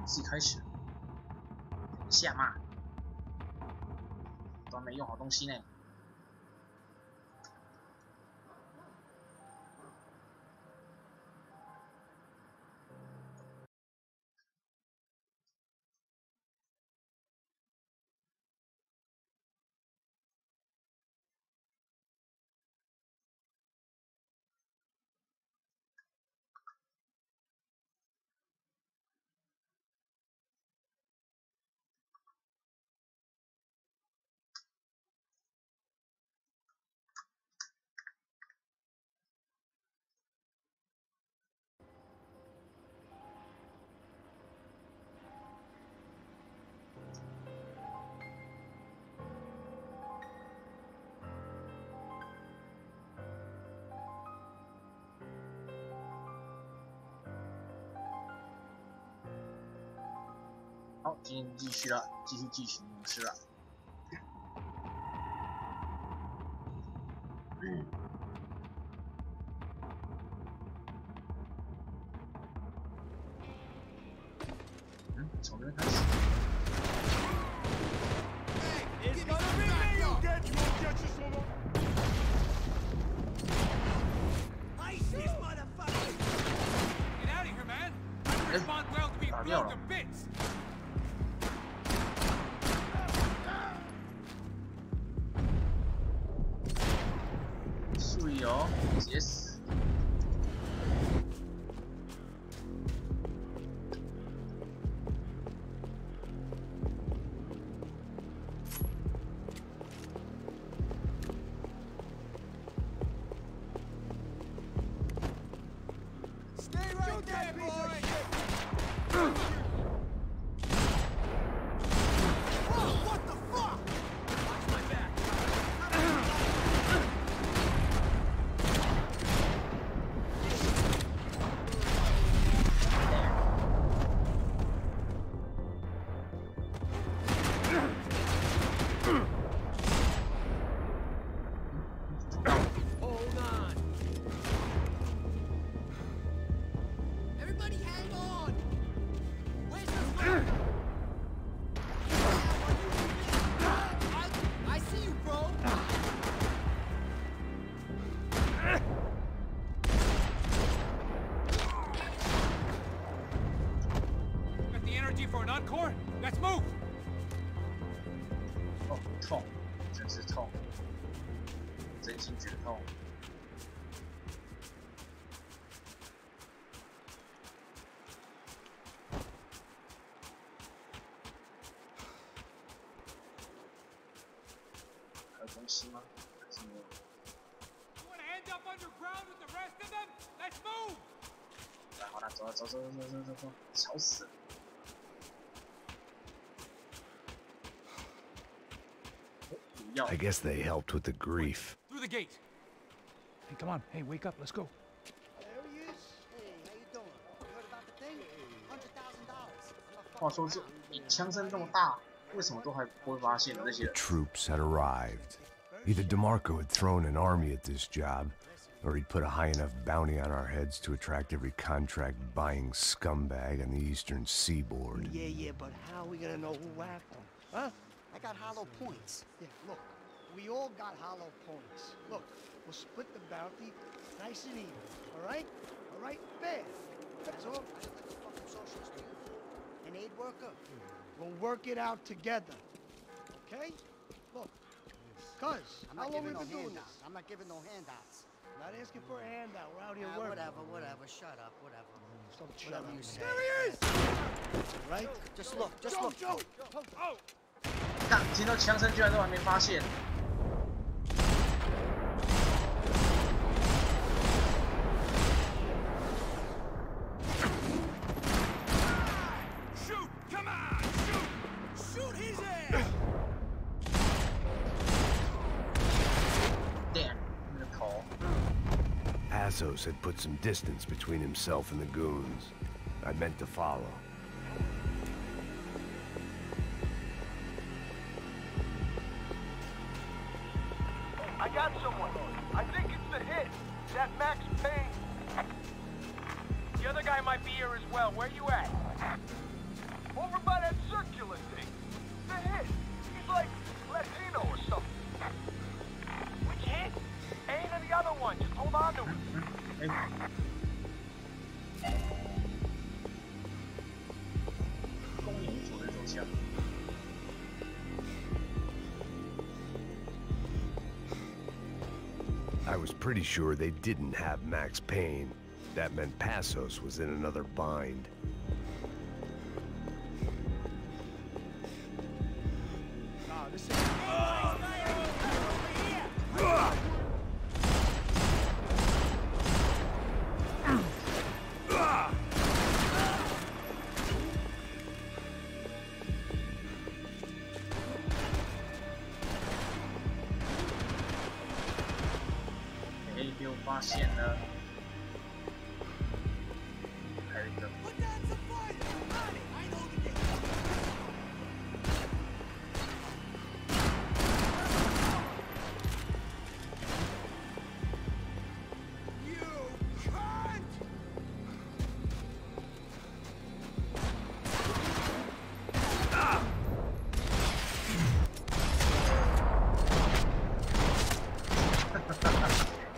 自己开始。等一下嘛，都没用好东西呢。好，今天继续了，继续剧情模式了。从这边开始。打掉了。注意哦，直接死。哦，痛，真是痛，真心觉痛。还有东西吗？还是没有？好了，走了，走，吵死了！ I guess they helped with the grief. Through the gate. Hey, come on. Hey, wake up. Let's go. There he is. Hey, how you doing? You heard about the thing? $100,000. 话说这枪声这么大，为什么都还不会发现这些人 Troops had arrived. Either DeMarco had thrown an army at this job, or he'd put a high enough bounty on our heads to attract every contract-buying scumbag on the eastern seaboard. Yeah, but how are we gonna know who whacked him? Huh? I got hollow points. Yeah, look, we all got hollow points. Look, we'll split the bounty nice and even, all right? All right? Fair. That's all. An aid worker? We'll work it out together, okay? Look, cuz, how long we been doing this? I'm not giving no handouts. Not asking for a handout. We're out here working. Whatever. Shut up, whatever. Stop Whatever you say. There he is! Right? Just look. Joe! Oh! 看，听到枪声居然都还没发现。Shoot! Come on! Shoot his ass! Damn，那个头。 Passos had put some distance between himself and the goons. I meant to follow. I got someone. I think it's the hit. That Max Payne. The other guy might be here as well. Where you at? Over by that circular thing. The hit. He's like Latino or something. Which hit? Ain't of the other one. Just hold on to it. 公民左人手枪。 I was pretty sure they didn't have Max Payne. That meant Passos was in another bind. Nah, this is...哎，被我发现了，还有一个。 Put down some fire! On it! I know the game! You cunt!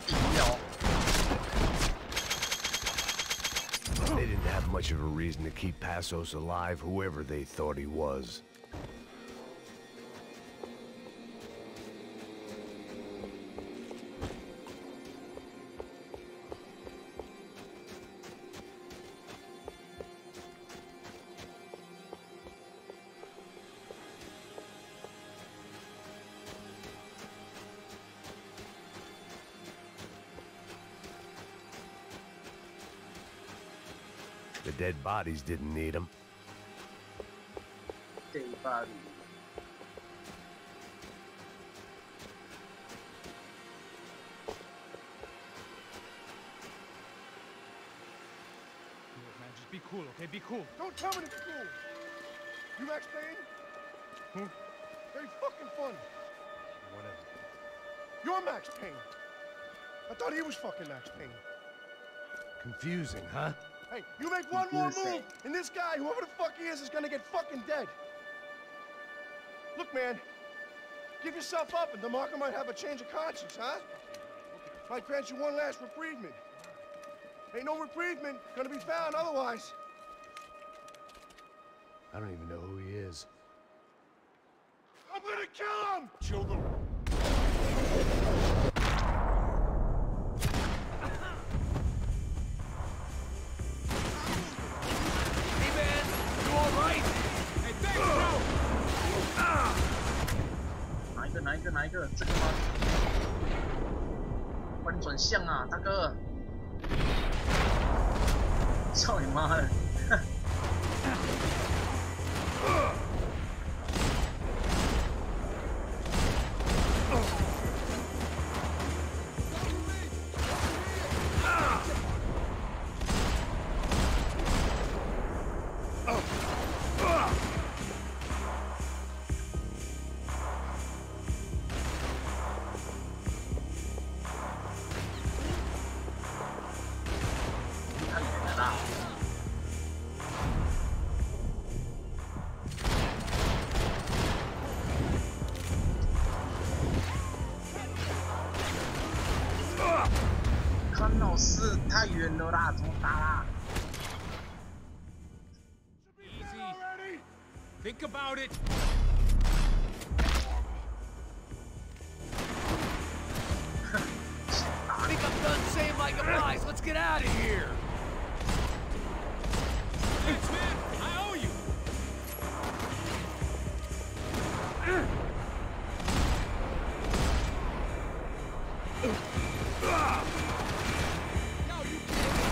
一秒。 They didn't have much of a reason to keep Passos alive, whoever they thought he was. The dead bodies didn't need him. 这一把里。 Look, man, just be cool, okay? Be cool. Don't tell me to be cool. You Max Payne? Who? Very fucking funny. Whatever. You're Max Payne. I thought he was fucking Max Payne. Confusing, huh? Hey, you make one more Confusing. move, and this guy, whoever the fuck he is gonna get fucking dead. Look, man, give yourself up, and DeMarco might have a change of conscience, huh? Might grant you one last reprievement. Ain't no reprievement gonna be found otherwise. I don't even know who he is. I'm gonna kill him! Kill them. Hey, man! You alright? Hey, thanks, bro! 哪一个？哪一个？哪一个？这个吗？快点转向啊，大哥！操你妈的！太远了啦！康老师太远了啦，怎么打啦？ Easy. Think about it. I think I'm done saying my goodbyes. Let's get out of here. Thanks, man. I owe you. No, you can't.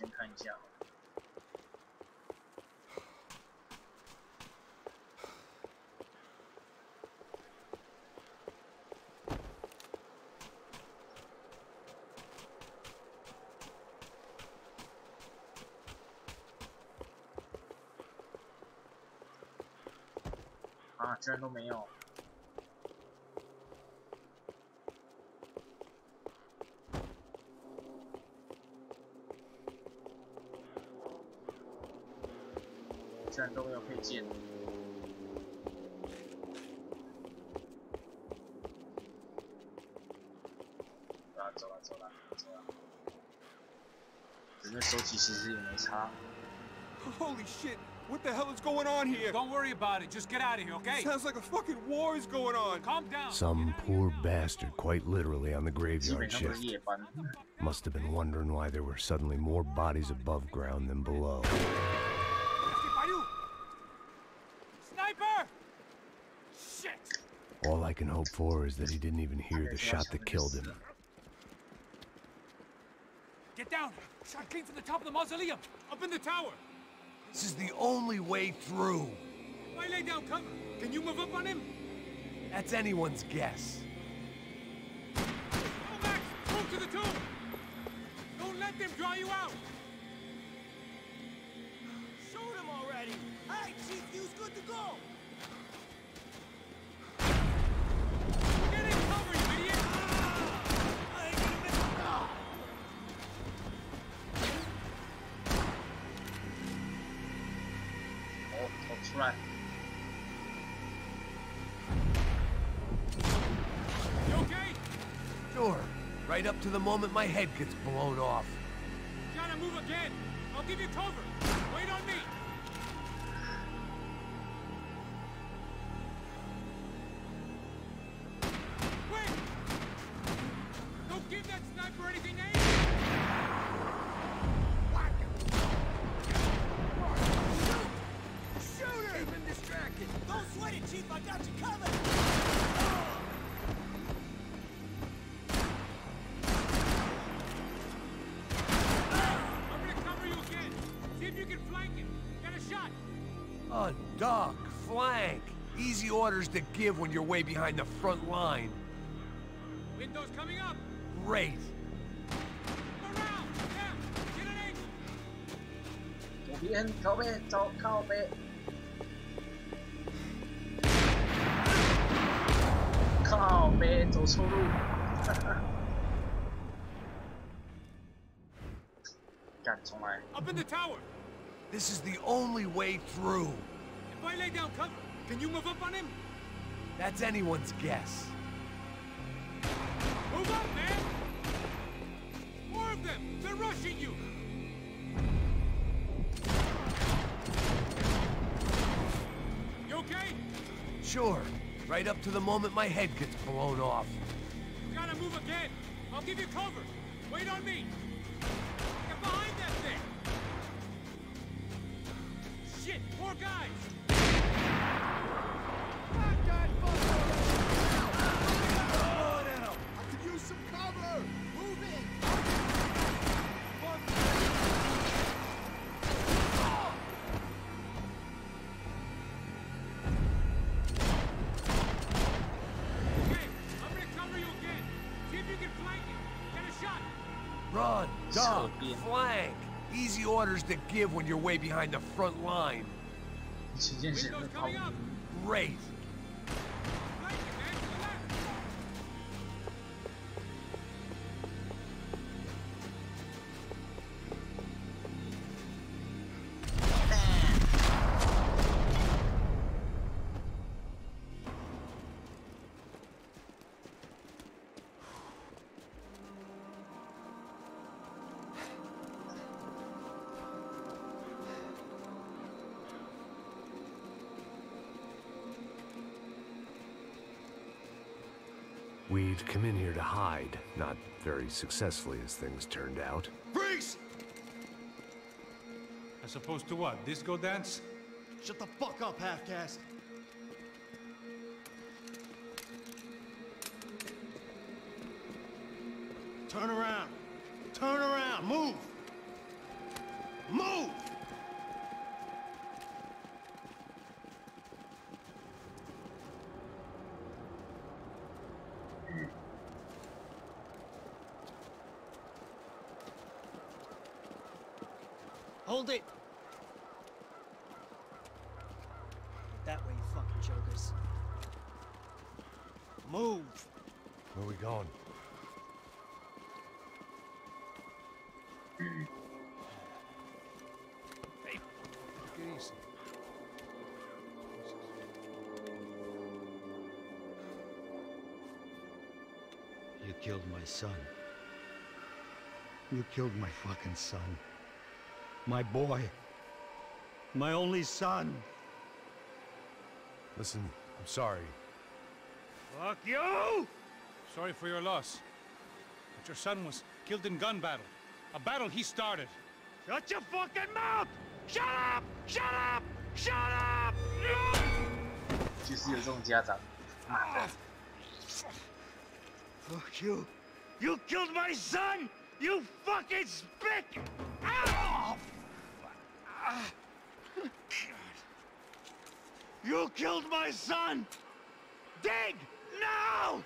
先看一下。啊，居然都没有。居然都没有配件。啊，走了。只是收集其实也没差。 Holy shit! What the hell is going on here? Don't worry about it. Just get out of here, okay? Sounds like a fucking war is going on. Calm down. Some poor bastard, quite literally, on the 基本 graveyard 上都是 shift. 夜班。 Must have been wondering why there were suddenly more bodies above ground than below. Sniper! Shit! All I can hope for is that he didn't even hear the shot that killed him. Get down! Shot came from the top of the mausoleum! Up in the tower! This is the only way through. Why lay down cover? Can you move up on him? That's anyone's guess. Go, Max! Move to the tomb! Don't let them draw you out! Shoot him already. Hey, Chief, you's good to go. Get in cover, you idiot! I ain't gonna miss.哦，头出来。 You okay? Sure. Right up to the moment my head gets blown off. Gotta move again! I'll give you cover! Wait on me! Wait! Don't give that sniper anything to aim! Shoot him. Keep him distracted. Don't sweat it, Chief. I got you covered. I'm gonna cover you again! See if you can flank it! Get a shot! Duck, flank. Easy orders to give when you're way behind the front line. Windows coming up! Great. Around! Yeah! Get an angle! 左边靠背，走靠背。靠背，走错路。干，重来。 Up in the tower! This is the only way through. If I lay down cover, can you move up on him? That's anyone's guess. Move up, man! More of them! They're rushing you! You okay? Sure. Right up to the moment my head gets blown off. You gotta move again! I'll give you cover! Wait on me! Get behind that thing! Shit! More guys! I could use some cover. Move in. Okay, I'm gonna cover you again. See if you can flank it. Get a shot. Run, duck, So flank. Easy orders to give when you're way behind the front line. 旗舰是 Windows 会跑 coming up. Great. Flank it, man, to the left. We'd come in here to hide, not very successfully as things turned out. Freeze! As opposed to what? Disco dance? Shut the fuck up, half-caste. Turn around. Turn around. Move. Move! Hold it! That way, you fucking jokers. Move! Where are we going? Hey, get easy. You killed my son. You killed my fucking son. My boy. My only son. Listen, I'm sorry. Fuck you! Sorry for your loss. But your son was killed in gun battle. A battle he started. Shut your fucking mouth! Shut up! Shut up! Shut up! 就是有这种家长，妈的！ Fuck you! You killed my son! You fucking spick! Ow! You killed my son! Dig! Now!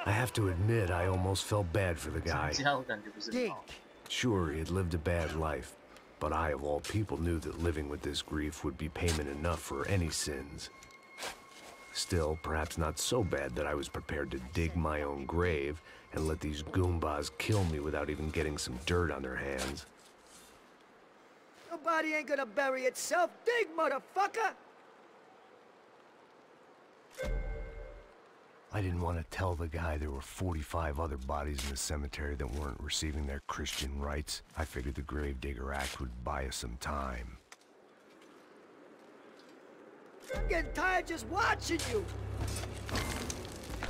I have to admit, I almost felt bad for the guy. 这样我感觉不是很好。 Sure, he had lived a bad life, but I, of all people, knew that living with this grief would be payment enough for any sins. Still, perhaps not so bad that I was prepared to dig my own grave and let these goombas kill me without even getting some dirt on their hands. Your body ain't gonna bury itself. Dig, motherfucker! I didn't want to tell the guy there were 45 other bodies in the cemetery that weren't receiving their Christian rites. I figured the Gravedigger Act would buy us some time. I'm getting tired just watching you!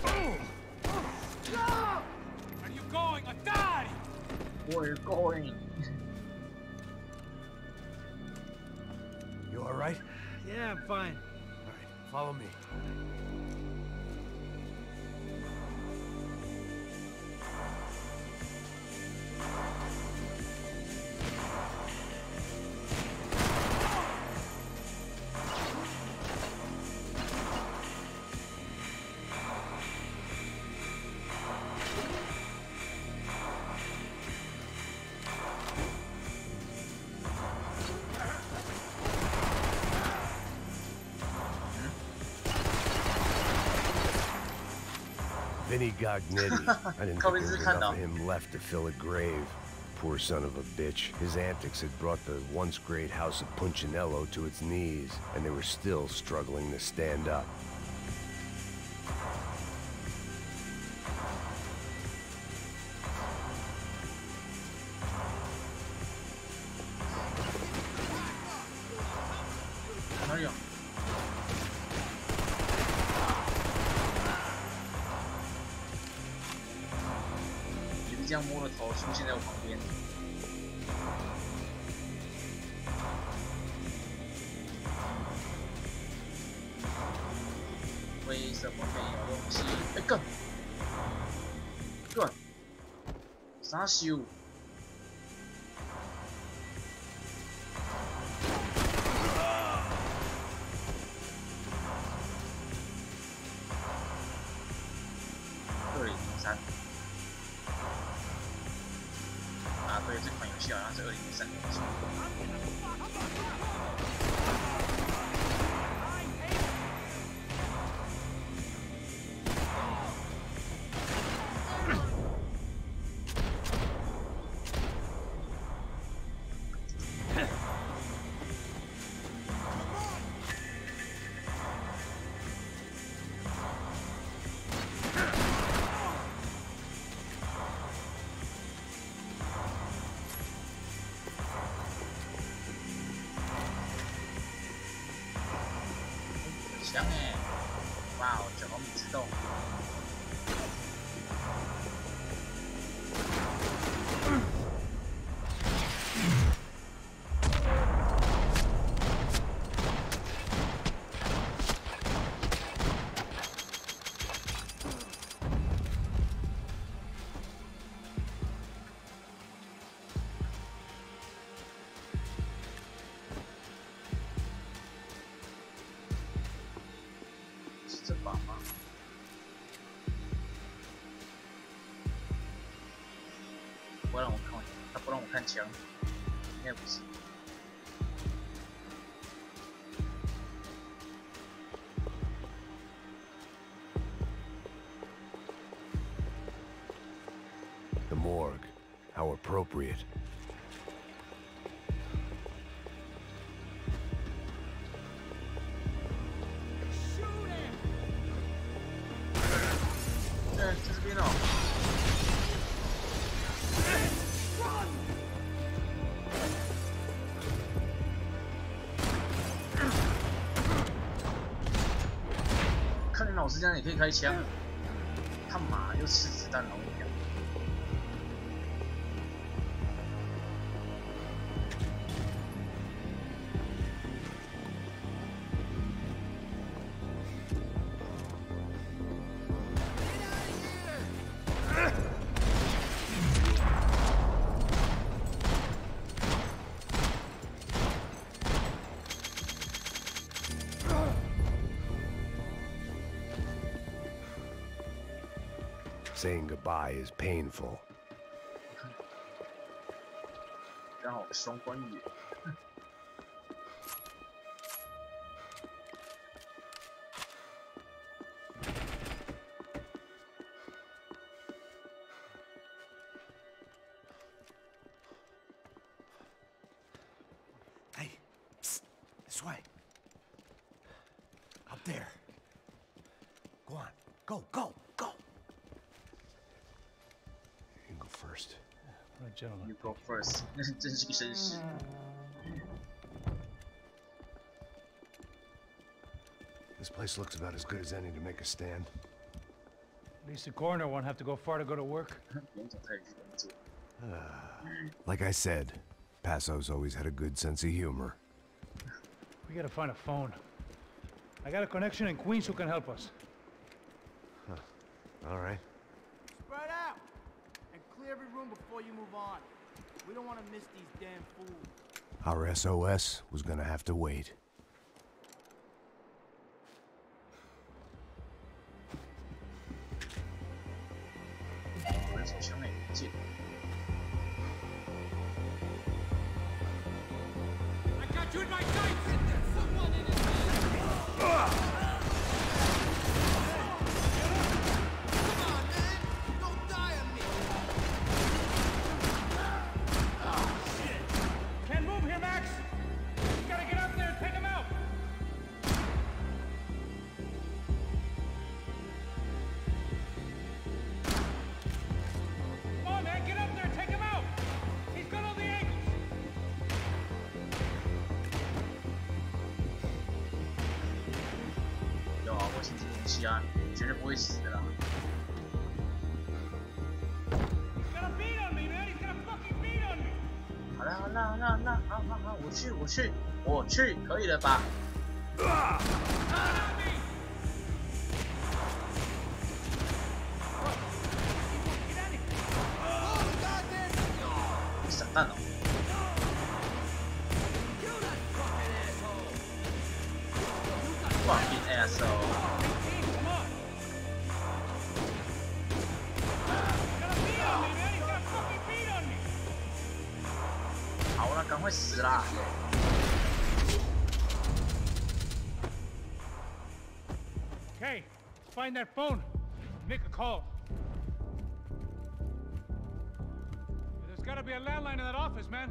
Where are you going? Atari! We're going. You all right? Yeah, I'm fine. All right, follow me. Vinny Gognetti. I didn't think there was enough of him left to fill a grave. Poor son of a bitch. His antics had brought the once great house of Punchinello to its knees, and they were still struggling to stand up. Mario. 这样摸了头出现在我旁边。为什么没有东西？哎干！干！啥修？2003。 啊，对，这款游戏好像是2003年出的。香哎！哇哦，9毫米自动。不让我看，他不让我看枪，应该不是。The morgue. How appropriate. Shoot him! 在这边哦。看你老师这样也可以开枪，他妈又吃子弹老一样。Saying goodbye is painful. 刚好双关语。Hey, psst, this way. Up there. Go on, go, go, go. You go first. All right, gentlemen. You go first. 那是真是个绅士。This place looks about as good as any to make a stand. At least the coroner won't have to go far to go to work. 不用走太远，不用走。Like I said, Passo's always had a good sense of humor. We gotta find a phone. I got a connection in Queens who can help us. All right. Spread out and clear every room before you move on. We don't want to miss these damn fools. Our SOS was gonna have to wait. 我的手枪也不见。I got you in my sights! Can't move here, Max! You gotta get up there and take him out! Come on, man, get up there and take him out! He's got all the angles! 有啊，我信这东西啊，绝对不会死的啦。 He's got a beat on me, man! He's got a fucking beat on me! 好了好了好了，那好，我去，可以了吧？ Not on me! 你散弹了。Fucking asshole！ Come on! He's got a beat on me, man! He's got a fucking beat on me! 好了，赶快死啦！ Okay, find that phone. Make a call. There's gotta be a landline in that office, man.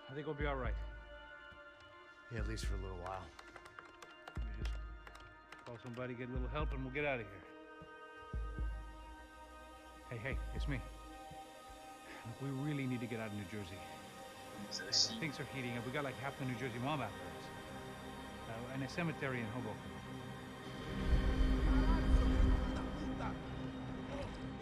I think we'll be all right. Yeah, at least for a little while. We just call somebody, get a little help, and we'll get out of here. Hey, it's me. Look, we really need to get out of New Jersey. Things are heating up. We got like half the New Jersey mob after us. And a cemetery in Hoboken.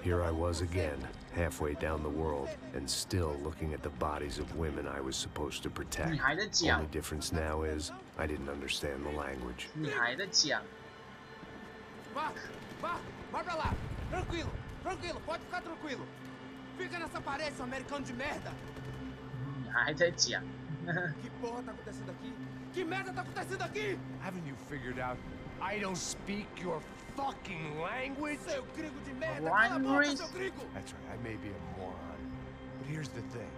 Here I was again, halfway down the world, and still looking at the bodies of women I was supposed to protect. 你还在讲 Only difference now is I didn't understand the language. 你还在讲 Vá pra lá, tranquilo. Tranquilo, pode ficar tranquilo. Fica nessa parede, seu americano de merda. 还在讲。 Que porra tá acontecendo aqui? Que merda tá acontecendo aqui? Haven't you figured out I don't speak your fucking language? Seu gringo de merda, cala a boca, seu gringo! That's right, I may be a moron, but here's the thing.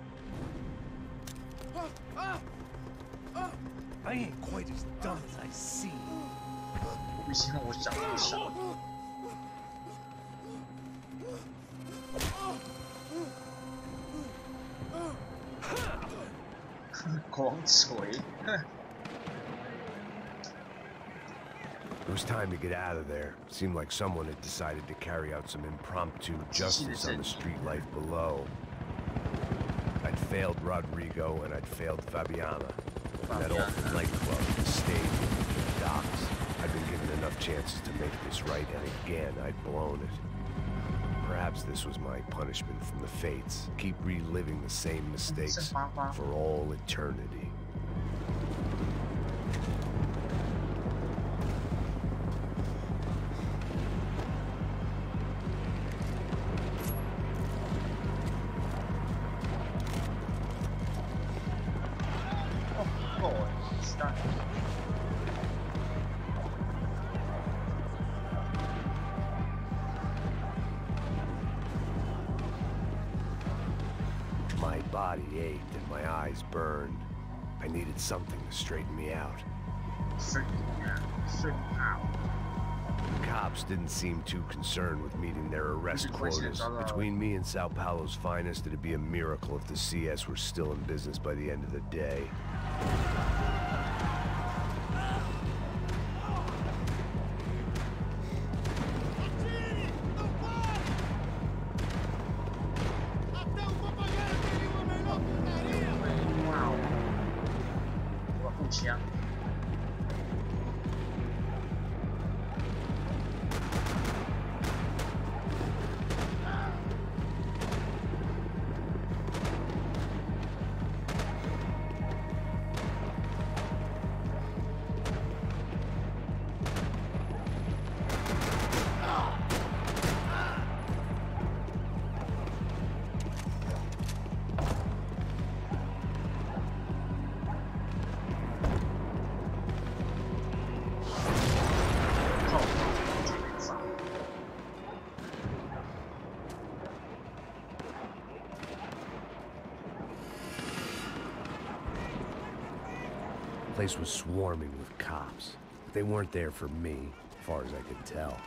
I ain't quite as dumb as I seem. 不行，我长得傻。狂锤。It was time to get out of there. Seemed like someone had decided to carry out some impromptu justice on the street life below. I'd failed Rodrigo and I'd failed Fabiana. That old nightclub, the stage, the docks. I'd been given enough chances to make this right, and again, I'd blown it. Perhaps this was my punishment from the fates. Keep reliving the same mistakes for all eternity. My body ached and my eyes burned. I needed something to straighten me out. The cops didn't seem too concerned with meeting their arrest quotas. Between me and Sao Paulo's finest, it'd be a miracle if the CS were still in business by the end of the day. The place was swarming with cops. But they weren't there for me, as far as I could tell.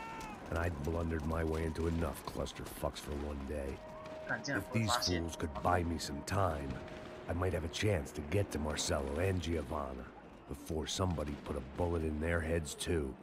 And I'd blundered my way into enough clusterfucks for one day. If these fools could buy me some time, I might have a chance to get to Marcello and Giovanna before somebody put a bullet in their heads too.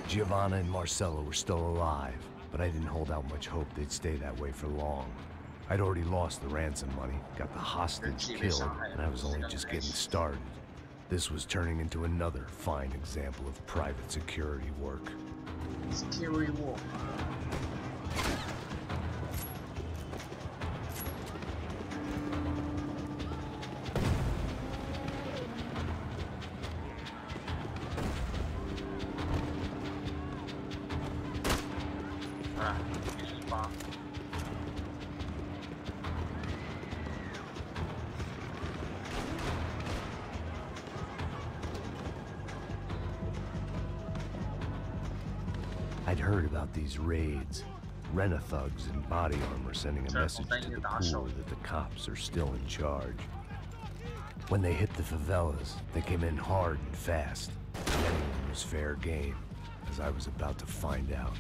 Giovanna and Marcello were still alive, but I didn't hold out much hope they'd stay that way for long. I'd already lost the ransom money, got the hostage killed, and I was only just getting started. This was turning into another fine example of private security work. Security work. I'd heard about these raids. Rena-thugs in body armor sending a message to the pool that the cops are still in charge. When they hit the favelas, they came in hard and fast. Many was fair game, as I was about to find out.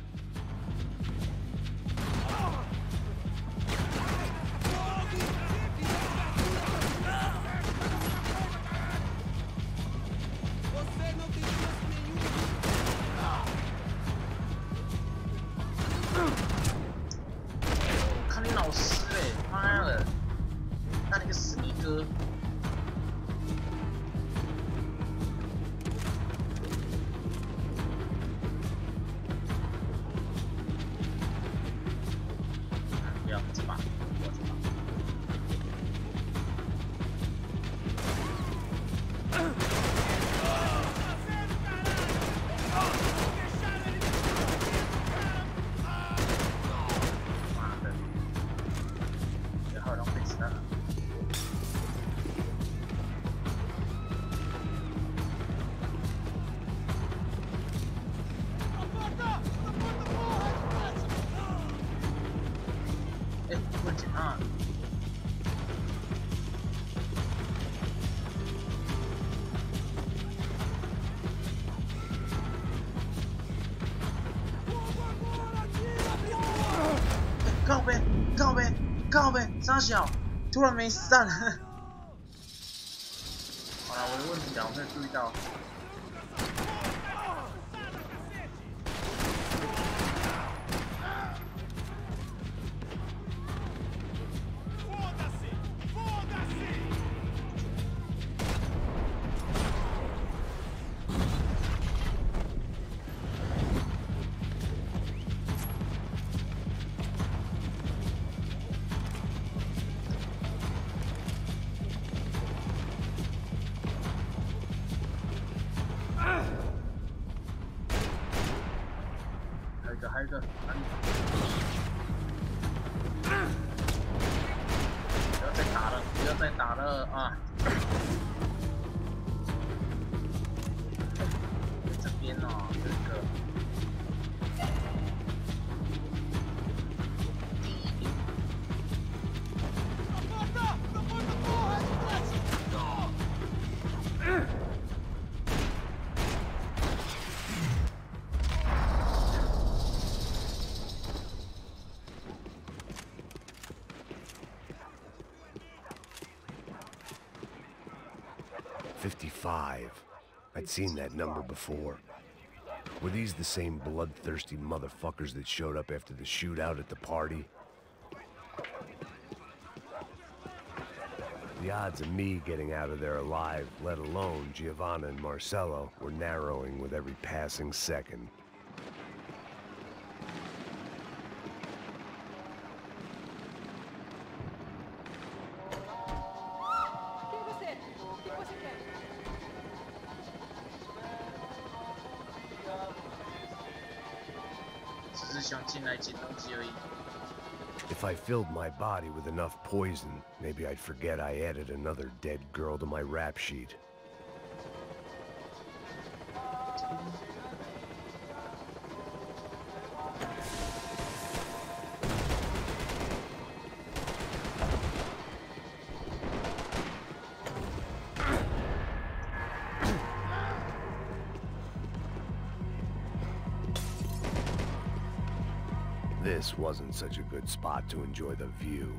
靠呗，傻小，突然没散。好了，我的问题啊，我没有注意到。还有一个，哪里？不要再打了，不要再打了啊！这边哦，这个。$55. I'd seen that number before. Were these the same bloodthirsty motherfuckers that showed up after the shootout at the party? The odds of me getting out of there alive, let alone Giovanna and Marcello, were narrowing with every passing second. If I filled my body with enough poison, maybe I'd forget I added another dead girl to my rap sheet. This wasn't such a good spot to enjoy the view.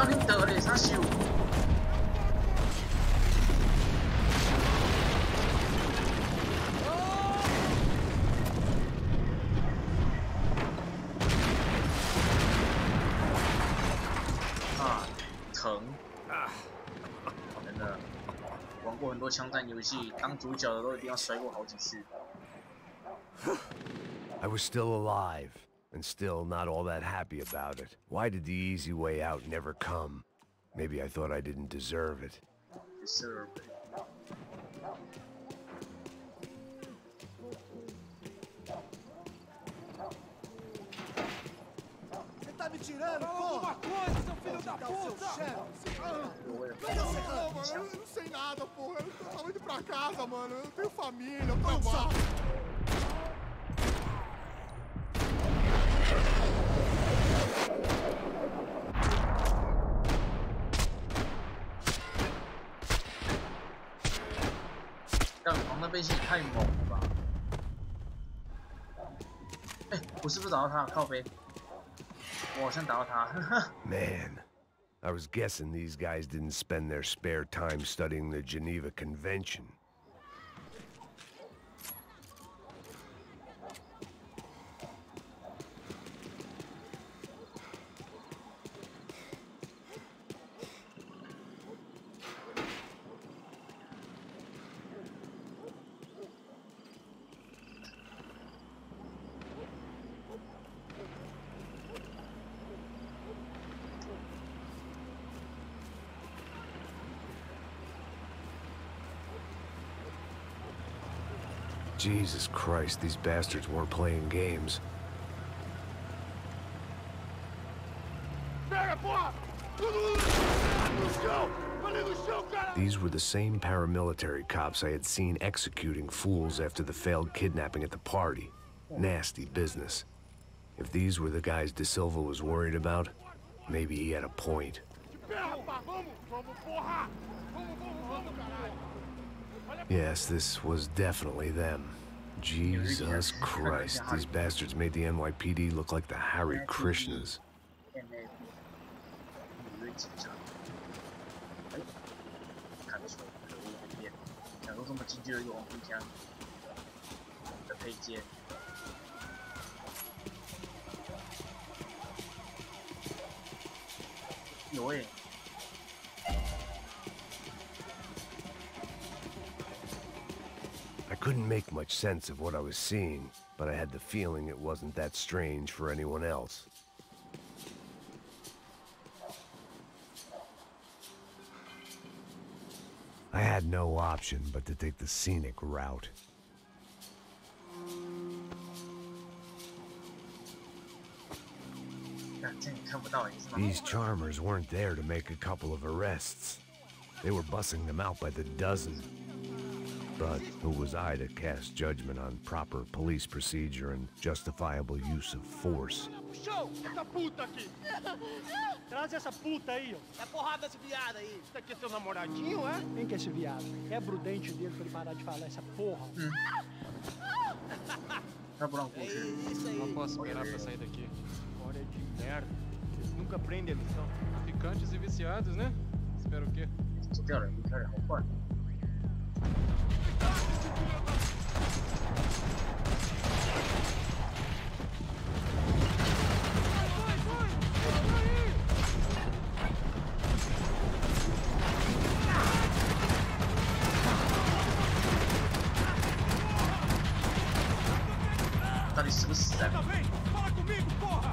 靠你得嘞，他修。啊，疼啊！真的，玩过很多枪战游戏，当主角的都一定要摔过好几次。I was still alive, and still not all that happy about it. Why did the easy way out never come? Maybe I thought I didn't deserve it. Deserve it. Você tá me tirando, porra? Alguma coisa, seu filho da puta! Não, mano, eu não sei nada, porra. Eu tava indo pra casa, mano. Eu tenho família, eu tô mal.但防的背心也太猛了吧！哎，我是不是打到他？靠背，我好像打到他。Man, I was guessing these guys didn't spend their spare time studying the Geneva Convention. Jesus Christ, these bastards weren't playing games. These were the same paramilitary cops I had seen executing fools after the failed kidnapping at the party. Nasty business. If these were the guys De Silva was worried about, maybe he had a point. Yes, this was definitely them. Jesus Christ, these bastards made the NYPD look like the Hare Krishnas. 看得出可恶的店，想说这么精致的一个黄皮枪的配件。有诶。 I couldn't make much sense of what I was seeing, but I had the feeling it wasn't that strange for anyone else. I had no option but to take the scenic route. These charmers weren't there to make a couple of arrests. They were bussing them out by the dozen. But who was I to cast judgment on proper police procedure and justifiable use of force? Essa puta aqui! Traz essa puta aí, ó. É porrada esse viado aí. Esse aqui é seu namoradinho, é? Quem que é esse viado? Quebra o dente dele pra ele parar de falar essa porra. É isso aí. Não posso esperar pra sair daqui. História de merda. Vocês nunca aprendem a lição. Picantes e viciados, né? Espero o quê? 走掉了，离开了，好快。 到底死不死啊？ Fala comigo, porra!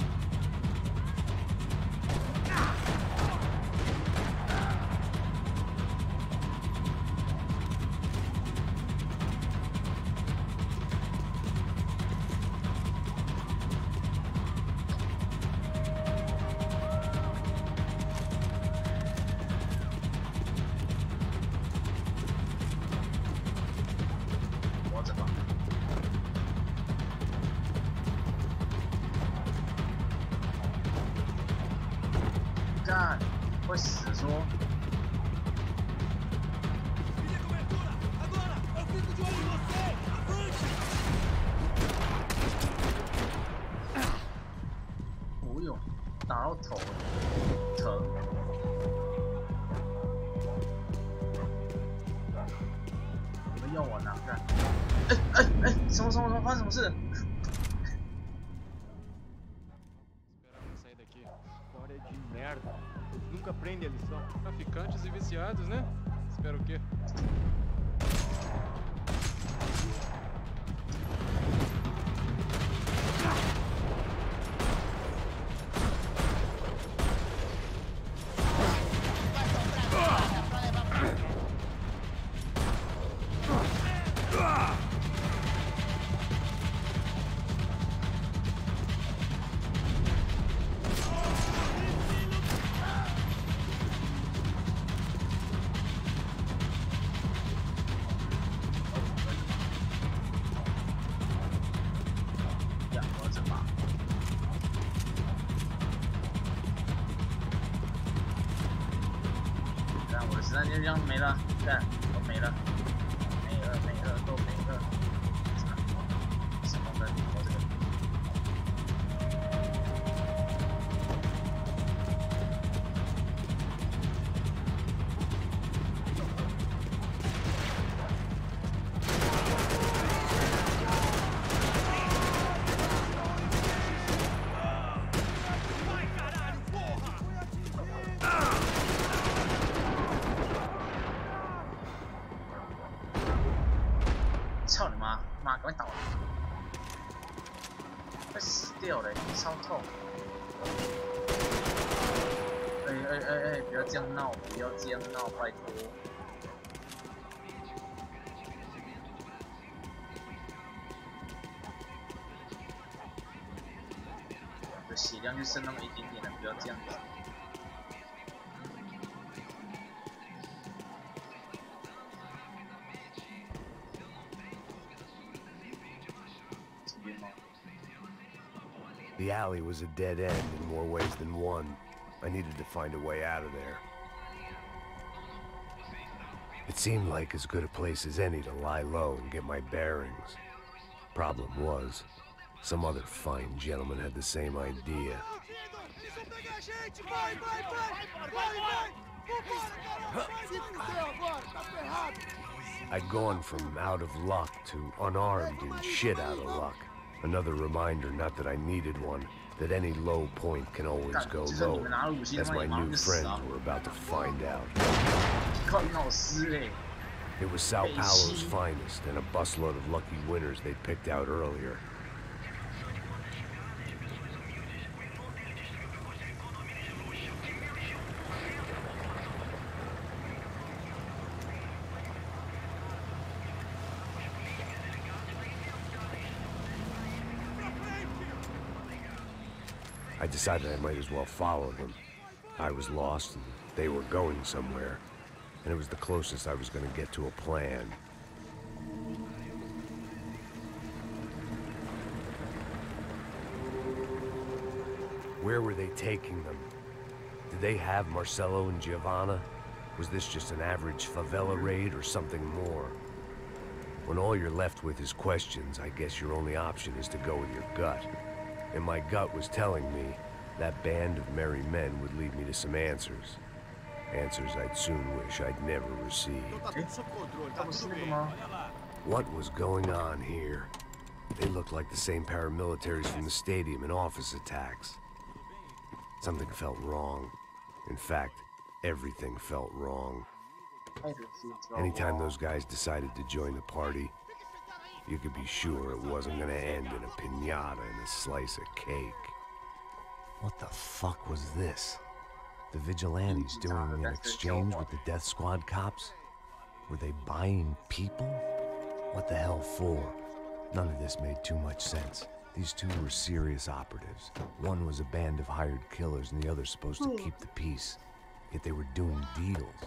干，会死说。 哦哟，打到头了，疼。要玩啊！看，什么发生什么事？ Sair daqui. História de merda. Nunca aprende a lição. Traficantes e viciados, né? Espera o quê?子弹就这样没了，干都没了，都没了。闪光灯，我这个。操你妈！妈，赶快倒了！快死掉了，超痛！不要这样闹，不要这样闹，拜托！我的血量就剩那么一点点了，不要这样子。 The alley was a dead end in more ways than one. I needed to find a way out of there. It seemed like as good a place as any to lie low and get my bearings. Problem was, some other fine gentleman had the same idea. I'd gone from out of luck to unarmed and shit out of luck. Another reminder, not that I needed one, that any low point can always go low, as my new friends were about to find out. It was Sao Paulo's finest, and a busload of lucky winners they'd picked out earlier. I decided I might as well follow them. I was lost, and they were going somewhere, and it was the closest I was going to get to a plan. Where were they taking them? Did they have Marcelo and Giovanna? Was this just an average favela raid or something more? When all you're left with is questions, I guess your only option is to go with your gut. And my gut was telling me that band of merry men would lead me to some answers. Answers I'd soon wish I'd never received. What was going on here? They looked like the same paramilitaries from the stadium in office attacks. Something felt wrong. In fact, everything felt wrong. Anytime those guys decided to join the party, you could be sure it wasn't gonna end in a piñata and a slice of cake. What the fuck was this? The vigilantes doing an exchange with the death squad cops? Were they buying people? What the hell for? None of this made too much sense. These two were serious operatives. One was a band of hired killers and the other supposed to keep the peace. Yet they were doing deals.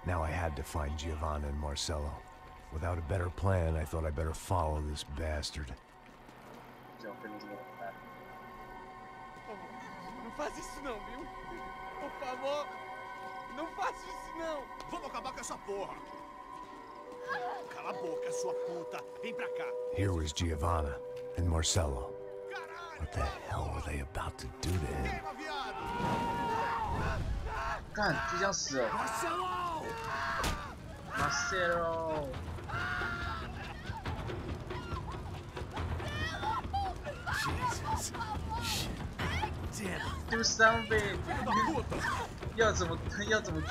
Now I had to find Giovanna and Marcelo. Without a better plan, I thought I better follow this bastard. Não faz isso não, viu? Por favor, não faça isso não. Vamos acabar com essa porra. Cala a boca, sua puta. Vem pra cá. Here was Giovanna and Marcelo. What the hell were they about to do to him? 干，就这样死了。Marcelo. Jesus. Shit. Damn it. Do something. 要怎么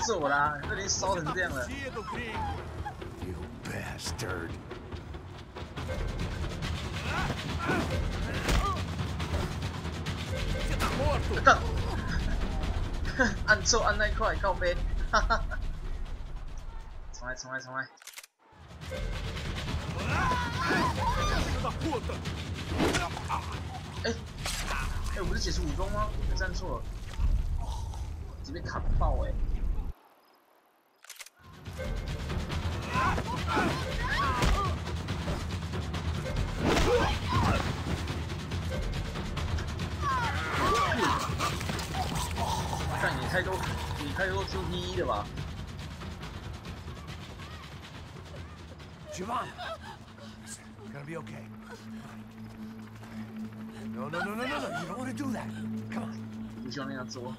做啦？都已经烧成这样了。 You bastard. 干！按错按那一块，靠背。哈哈。重来。哎，我不是解除武装吗？我站错了，直接被砍爆哎！看你太多 QTE 了吧 Giovanna! Listen, gonna be okay. No. You don't want to do that. Come on. 不需要那样做。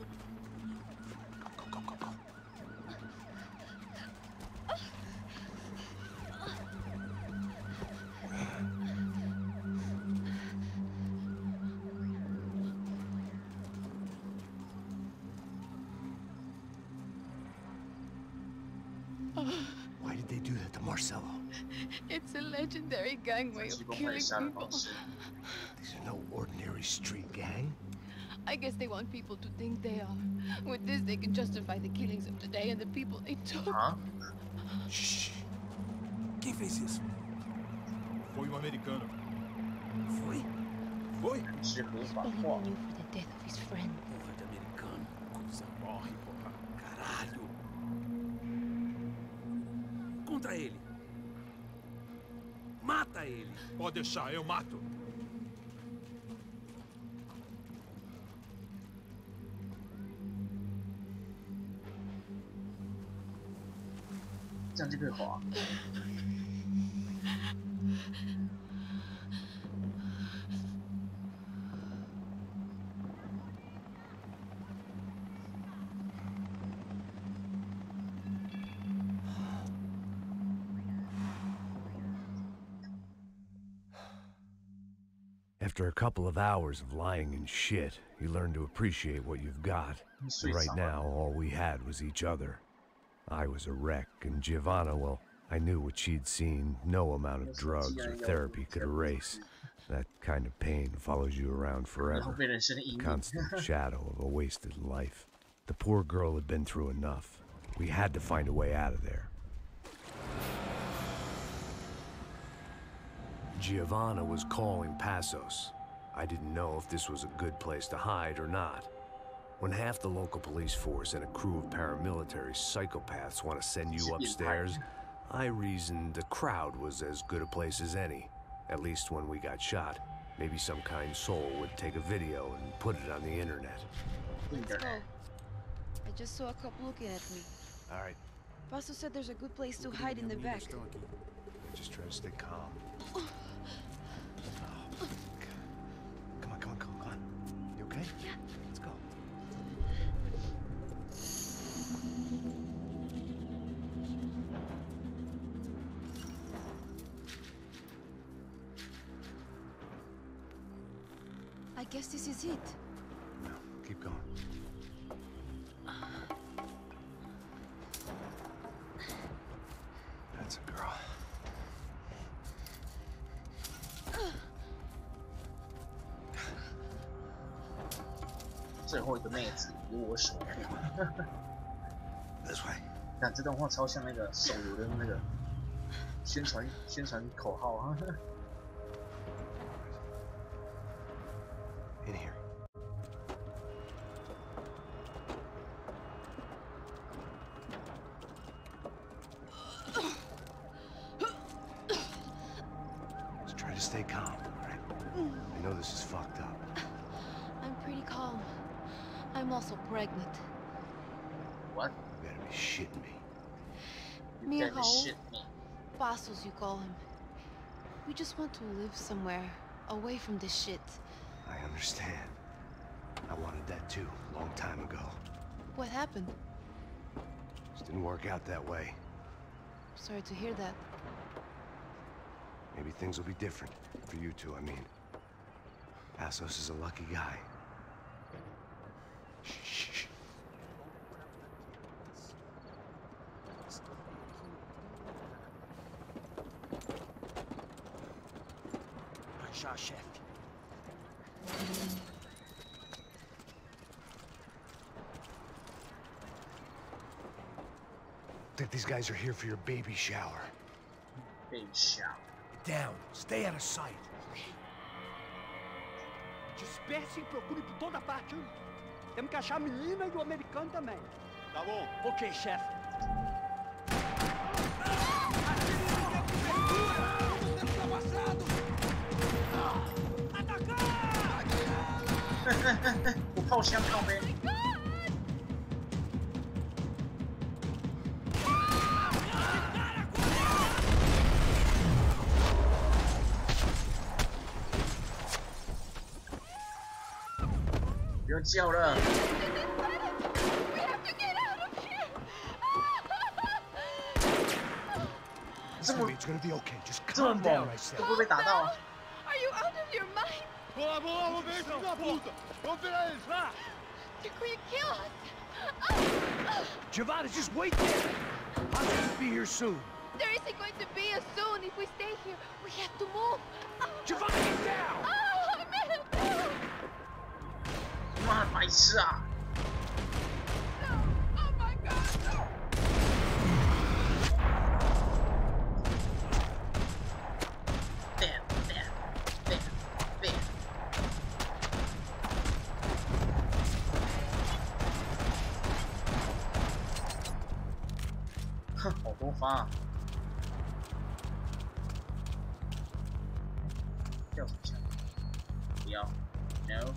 Go. Why did they do that to Marcelo? It's a legendary gang way of killing people. These are no ordinary street gang. I guess they want people to think they are. With this, they can justify the killings of today and the people they took. Huh? Shh. Quem fez isso? Foi americano. Foi? Is Believing you for the death of his friend. Porra de americano. Coisa morre, porra. Caralho. Contra ele. Mata ele. Pode deixar, eu mato. 这样就可以滑。After a couple of hours of lying and shit, you learn to appreciate what you've got. And right now, all we had was each other. I was a wreck, and Giovanna, well, I knew what she'd seen no amount of drugs or therapy could erase. That kind of pain follows you around forever. A constant shadow of a wasted life. The poor girl had been through enough. We had to find a way out of there. Giovanna was calling Passos. I didn't know if this was a good place to hide or not. When half the local police force and a crew of paramilitary psychopaths want to send you upstairs, I reasoned the crowd was as good a place as any. At least when we got shot, maybe some kind soul would take a video and put it on the internet. Let's go. I just saw a cop looking at me. All right. Passos said there's a good place to hide in the back. Just try to stay calm. Come on. You okay? Yeah. Let's go. I guess this is it. No, keep going. That's a girl. 最后一个妹子由我守护。This way. 看这段话超像那个手游的那个宣传口号啊。In here. Just try to stay calm, all right? I know this is fucked up. I'm pretty calm. I'm also pregnant. What? You gotta be shitting me. Me and shit me. Passos, you call him. We just want to live somewhere, away from this shit. I understand. I wanted that too, a long time ago. What happened? Just didn't work out that way. Sorry to hear that. Maybe things will be different. For you two, I mean. Passos is a lucky guy. Shh. Good shot, chef. Think these guys are here for your baby shower. Baby shower. Down. Stay out of sight. Disperse e procure por toda parte. Temos que achar a menina e o americano também. Tá bom. Ok, chefe. O炮箱靠背。不用叫了。 It's gonna be okay. Just 这么 calm down, 猛 I said. 都不会被打到。 Are you out of your mind? Vamos lá, vamos ver esse filho da puta! Vamos virar eles, lá! They're going to kill us. Giovanni, just wait there. I'll just be here soon. There isn't going to be a soon if we stay here. We have to move. Giovanni, get down! Oh, man, no. 妈的白痴啊！ Oh, my God, no. Bam. 哼，好多发啊！掉什么枪？不要 ，no。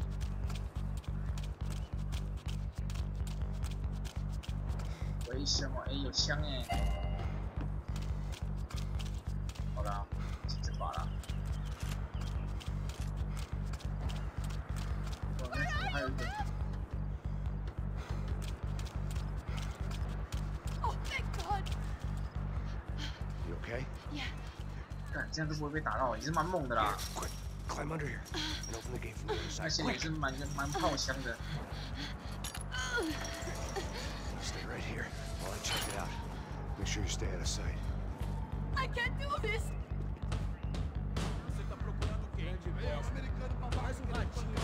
为什么？哎，有枪哎！好啦，进这把啦。哇，那怎么还有一个？ You okay? Yeah. 干，这样都不会被打到，也是蛮猛的啦。 Quick, climb under here and open the gate from the other 那 side. 些也是蛮炮枪的。 Stay right here while I check it out. Make sure you stay out of sight. I can't do this. Você tá procurando o quê? É, os americanos pra mais um ratinho.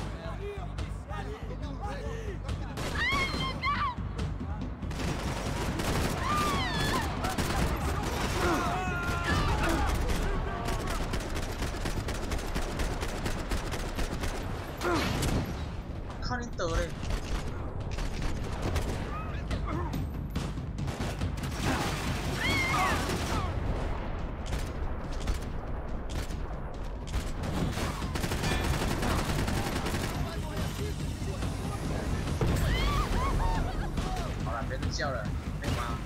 "靠你得嘞！ 好了，别再叫了，可以吗？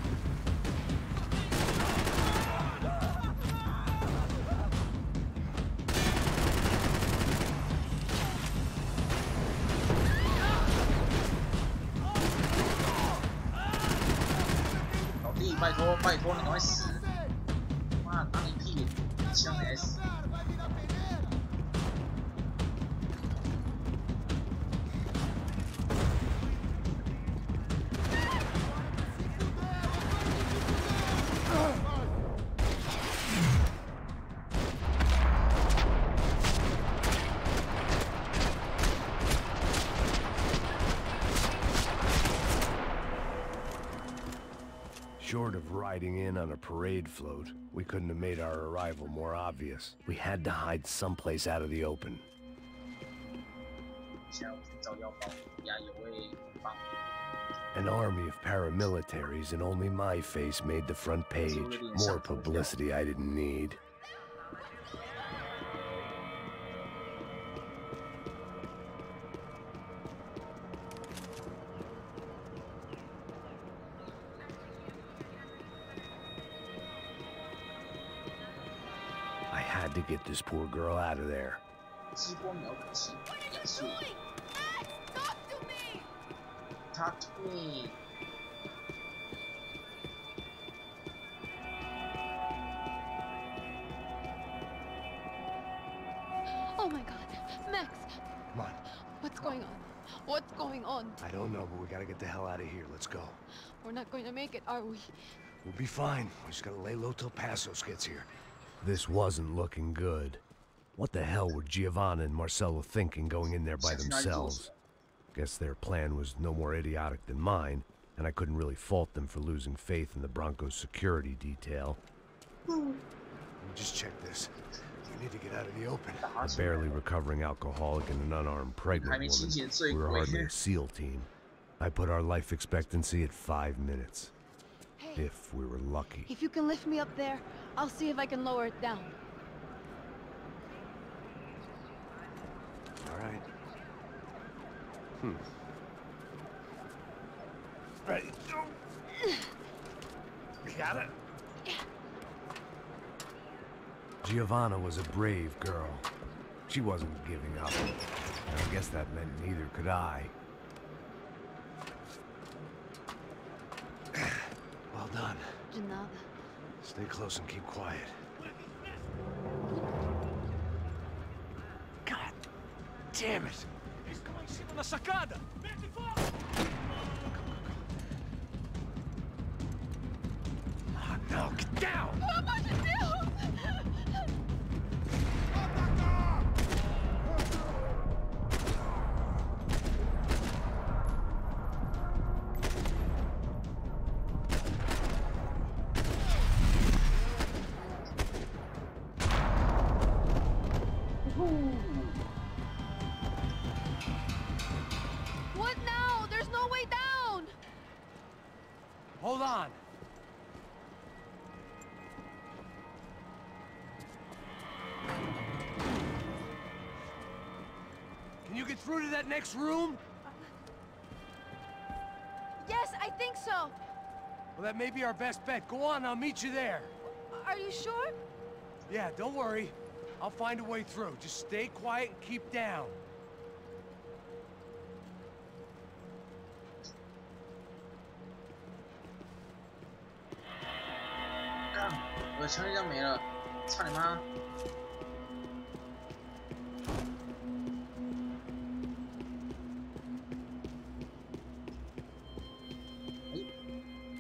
老弟，拜托，拜托，你赶快死！妈，打你屁，一枪你还死！ Short of riding in on a parade float, we couldn't have made our arrival more obvious. We had to hide someplace out of the open. 想要去找药包，呀，有位帮。 An army of paramilitaries and only my face made the front page. More publicity I didn't need. I had to get this poor girl out of there. 激光瞄准器，亚速。 Talk to me. Talk to me. going on? What's going on? I don't know, but we gotta get the hell out of here. Let's go. We're not going to make it, are we? We'll be fine. We just gotta lay low till Passos gets here. This wasn't looking good. What the hell were Giovanna and Marcello thinking going in there by themselves? Guess their plan was no more idiotic than mine, and I couldn't really fault them for losing faith in the Broncos security detail. Let me just check this. We need to get out of the open. A barely recovering alcoholic and an unarmed pregnant woman. We were hardly a SEAL team. I put our life expectancy at 5 minutes. Hey, if we were lucky. if you can lift me up there, I'll see if I can lower it down. All right. Ready? You got it? Yeah. Giovanna was a brave girl. She wasn't giving up. And I guess that meant neither could I. Well done. De nada. Stay close and keep quiet. God damn it! Eles estão lá em cima na sacada! Oh, no, get down! What now? There's no way down! Hold on! Can you get through to that next room? Yes, I think so. Well, that may be our best bet. Go on, I'll meet you there. Are you sure? Yeah, don't worry. I'll find a way through. Just stay quiet and keep down.我的枪就这样没了，操你妈！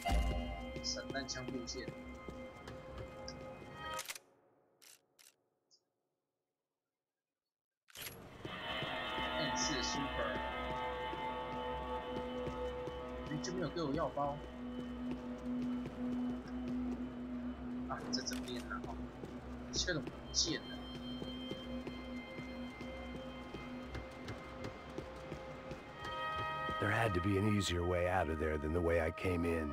哎，散弹枪路线。M4 Super， 你就没有给我药包？啊，在这边呢，哦，这个不见了。There had to be an easier way out of there than the way I came in.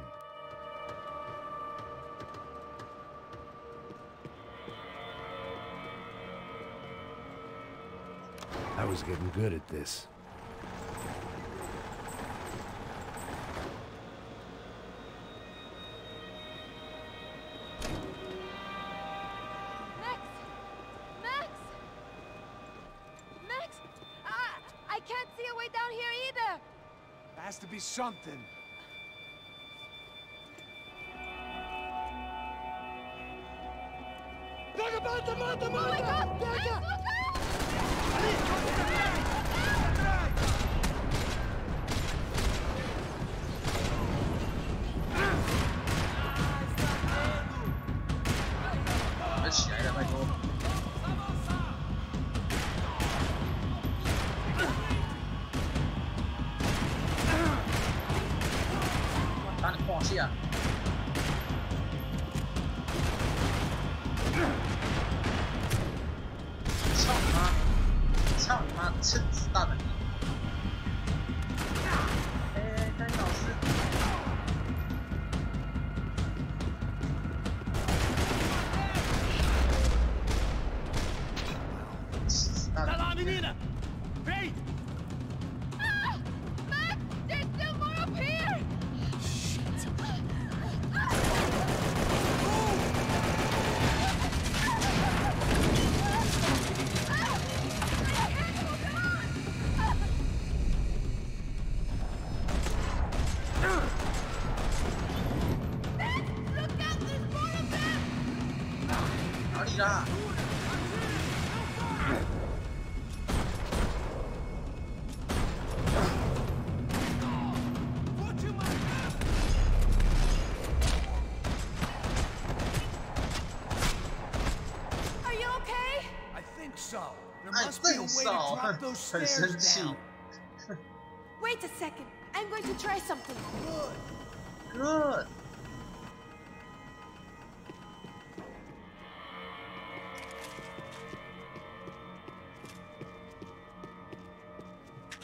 I was getting good at this. Max! I can't see a way down here either! Has to be something. Oh my God! Max, look out! way to 少， drop those 很生 stairs 气。 down. Wait a second. I'm going to try something. Good.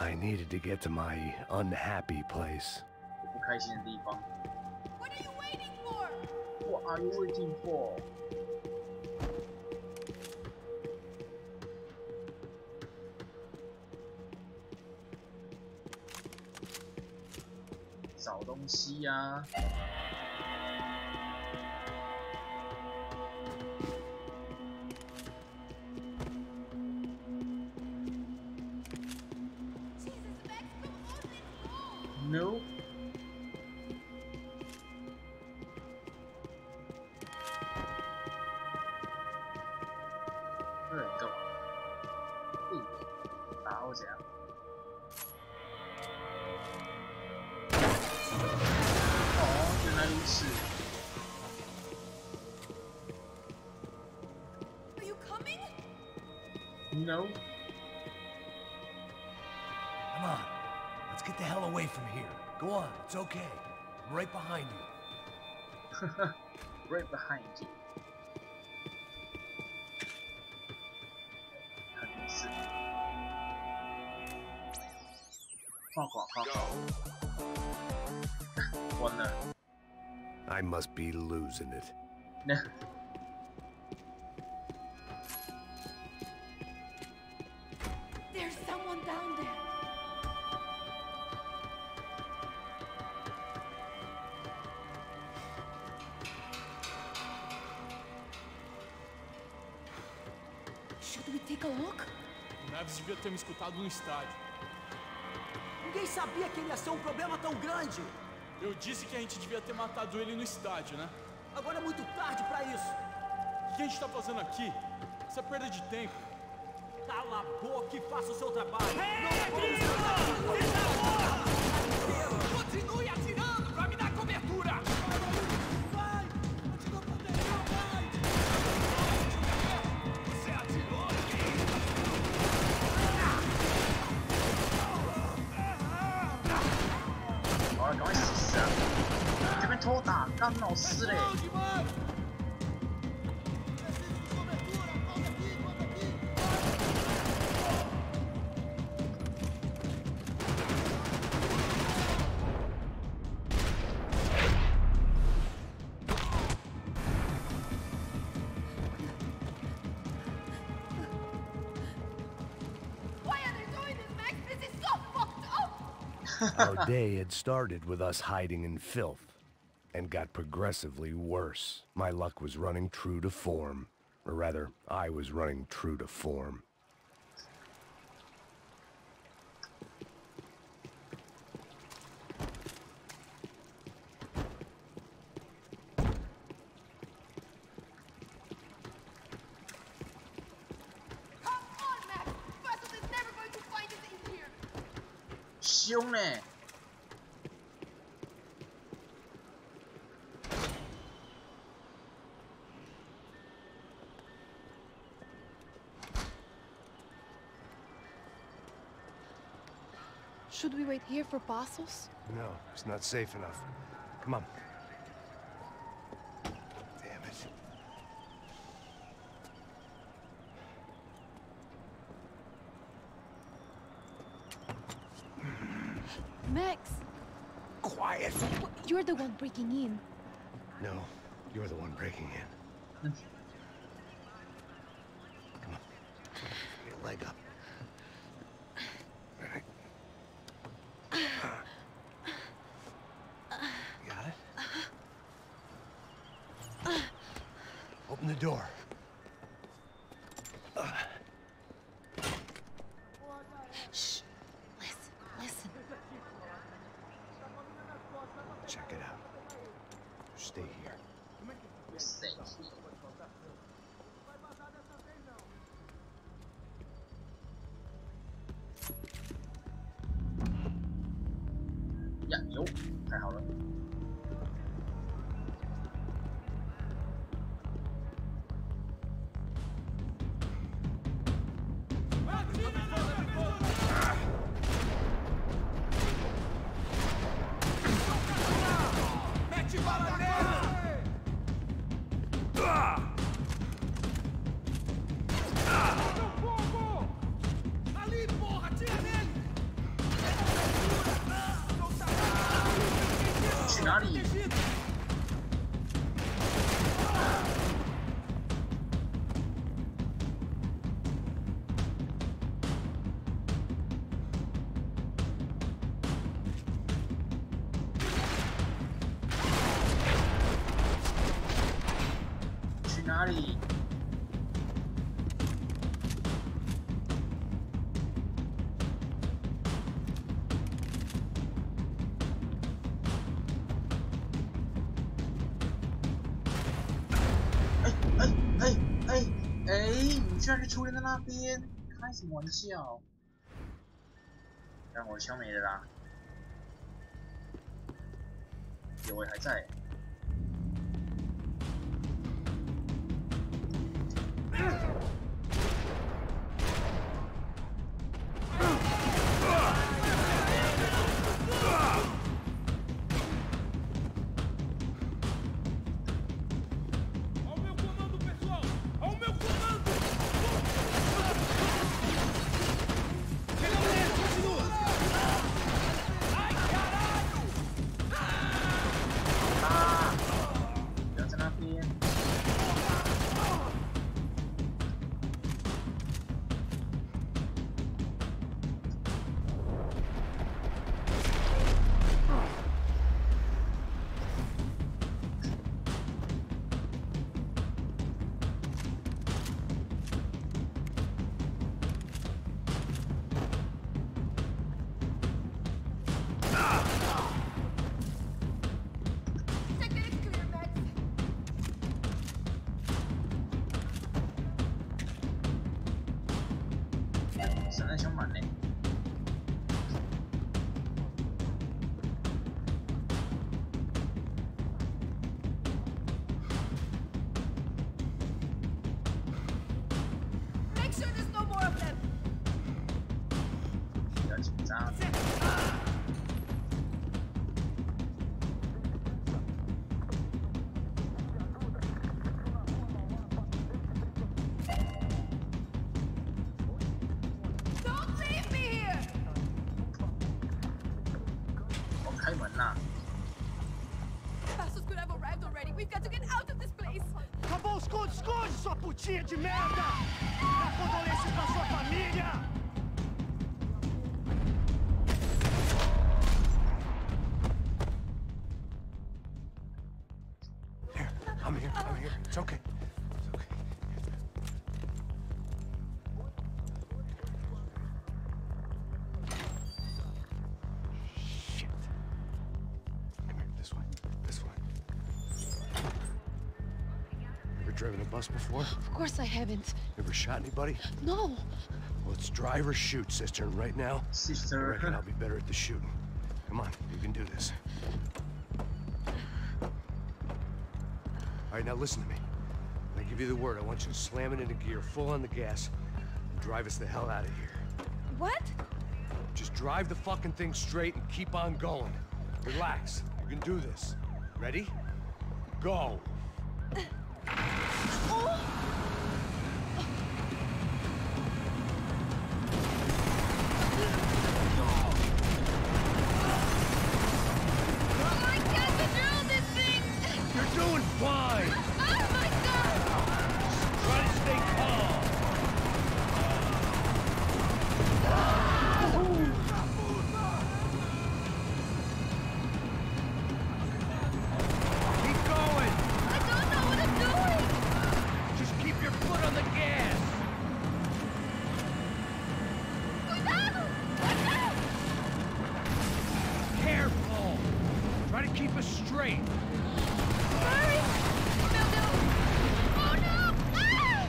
I needed to get to my unhappy place. 不开心的地方。 What are you waiting for? What are you waiting for? 找东西呀、No. 这人干嘛？打我怎样？哦，原来如此。 Are you coming? No. Come on. Let's get the hell away from here. Go on. It's okay. I'm right behind you. Right behind you. 看电视。放广告。完了。 I must be losing it. There's someone down there. Should we take a look? O Neves devia ter me escutado no estádio. Ninguém sabia que ele ia ser um problema tão grande. Eu disse que a gente devia ter matado ele no estádio, né? Agora é muito tarde pra isso. O que a gente tá fazendo aqui? Isso é perda de tempo. Cala a boca e faça o seu trabalho. Continue atirando pra me dar cobertura! Vai! Atirou pra dentro, vai! Você atirou?好了，赶快死啊！这边偷打，干老师嘞！ Why are they doing this, Max? This is so fucked up! Our day had started with us hiding in filth, and got progressively worse. My luck was running true to form. Or rather, I was running true to form. Come on, Max! Basil is never going to find us in here! 凶嘞！ Should we wait here for Basils? No, it's not safe enough. Come on. Damn it. Max! Quiet! You're the one breaking in. No, you're the one breaking in. Come on. Get a leg up. All right. Got it? Open the door. Shh. Listen. Check it out. Stay here. Stay here.呀，有，太好了。去哪里？去哪里？你居然是出现在那边，开什么玩笑？但我枪没了啦，有我还在。散弹枪满嘞。Make sure there's no more of them. 不要紧张。开门啦！ Bastards could have arrived already. We've got to get out of this place. Acabou, esconde, esconde, sua putinha de merda! Dá condolência pra sua família! Here, I'm here. It's okay. It's okay. Shit. Come here, this way. This way. Ever driven a bus before? Of course I haven't. Ever shot anybody? No. Well, it's drive or shoot, sister. And right now, I reckon I'll be better at the shooting. Come on, you can do this. All right, now listen to me. When I give you the word, I want you to slam it into gear, full on the gas, and drive us the hell out of here. What? Just drive the fucking thing straight and keep on going. Relax. You can do this. Ready? Go. You're doing fine! Oh my God! Try to stay calm! Keep going! I don't know what I'm doing! Just keep your foot on the gas! Cuidado! Watch out! Careful! Try to keep us straight! Hurry! No, no! Oh no! Ah!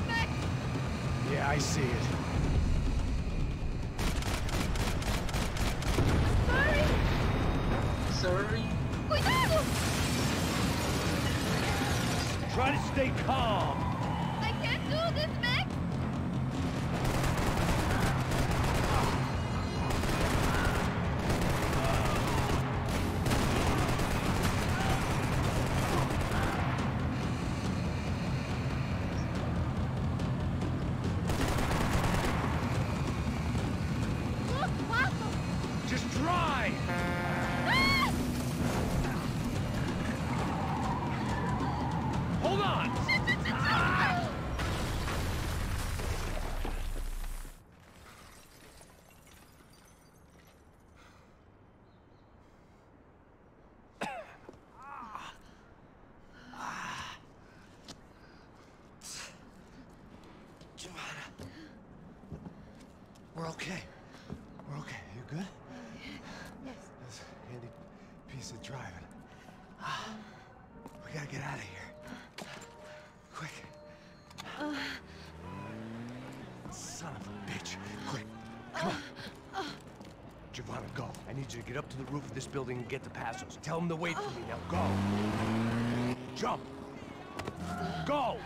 Max! Yeah, I see it. Sorry! Sorry. Cuidado! Try to stay calm! I can't do this, Max! Look, Waffle! Just drive! okay. We're okay. You good? Yes. That's a handy piece of driving. We gotta get out of here. Quick. Son of a bitch. Quick. Come on. Giovanna, go. I need you to get up to the roof of this building and get to Passos. Tell them to wait for me. Now go. Jump. Go.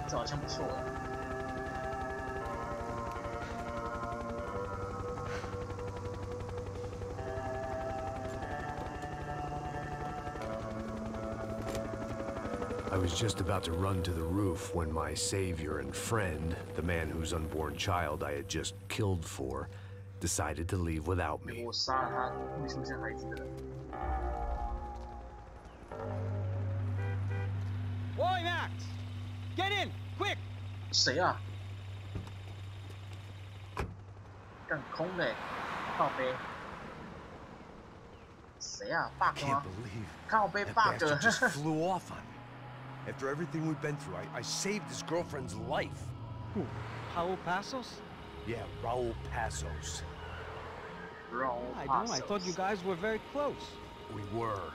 这好像不错。I was just about to run to the roof when my savior and friend, the man whose unborn child I had just killed for, decided to leave without me. 我杀了他会出现孩子的人。 Boy, Max! Get in! Quick! 谁啊？干空的，靠背。谁啊 ？bug 吗？靠背 bug。 just flew off on me. After everything we've been through, I saved his girlfriend's life. Who? Raul Passos? Yeah, Raul Passos. I don't know. I thought you guys were very close. We were.